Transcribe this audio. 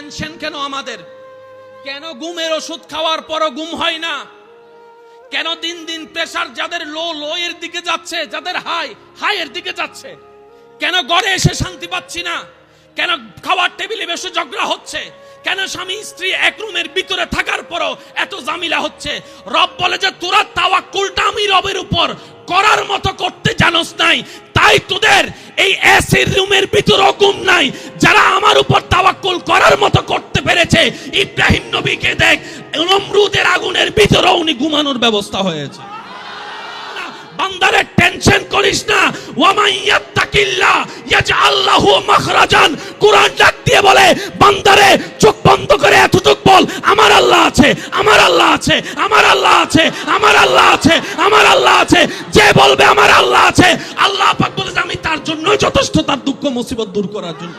Tension কেন আমাদের? কেন ঘুমের ওষুধ খাওয়ার পরও ঘুম হয় না? কেন দিন দিন প্রেসার যাদের লো এর দিকে যাচ্ছে, যাদের হাই এর দিকে যাচ্ছে? কেন ঘরে এসে শান্তি পাচ্ছি না? কেন খাবার টেবিলে বসে ঝগড়া হচ্ছে? কেন স্বামী স্ত্রী এক রুমের ভিতরে থাকার পরও এত ঝামেলা হচ্ছে? রব বলে যে তোরা তাওয়াক্কুলটা আমি রবের উপর করার মতো করতে জানোস নাই, তাই তোদের এই এসি রুমের ভিতরেও ঘুম নাই। যারা আমার উপর তাওয়াক্কুল করার মতো করতে পেরেছে, ইব্রাহিম নবীকে দেখ, নমরুদের আগুনের ভিতরেও উনি ঘুমানোর ব্যবস্থা হয়েছে। বান্দারে টেনশন করিস না। ওয়ামান ইয়াত্তাকিল্লাহ ইয়াজআল লাহু মাখরাজান। কুরআন ডাক দিয়ে বলে, বান্দারে চোখ বন্ধ করে এতটুক বল, আমার আল্লাহ আছে, আমার আল্লাহ আছে, আমার আল্লাহ আছে, আমার আল্লাহ আছে, আমার আল্লাহ আছে। যে বলবে আমার আল্লাহ আছে, আল্লাহ পাক বলে যে আমি তার জন্যই যথেষ্ট, তার দুঃখ মুসিবত দূর করার জন্য।